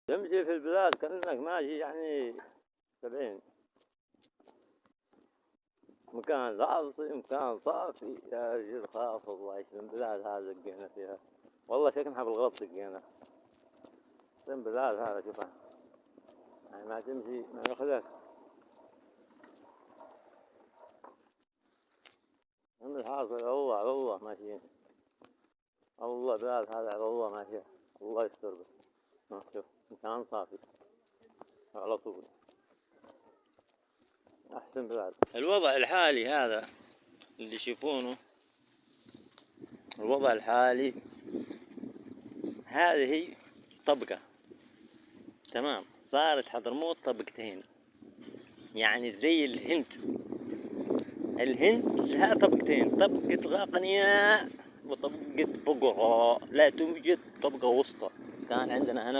تمشي في البلاد كأنك ماشي يعني 70. مكان راسي مكان صافي يا رجل خافض الله يسلم بلاد هذا دقينا فيها والله شكلها بالغلط دقينا. سلم بلاد هذا شوفها يعني ما تمشي ما ياخذك من الحاصل على الله ماشيين. الله بلاد هذا على الله ماشية الله يستر بس. شوف مكان صافي على طول أحسن بلاد. الوضع الحالي هذا اللي يشوفونه الوضع الحالي هذه طبقة تمام. صارت حضرموت طبقتين يعني زي الهند لها طبقتين طبقة غاقنياء وطبقة بقرة لا توجد طبقة وسطى. كان عندنا هنا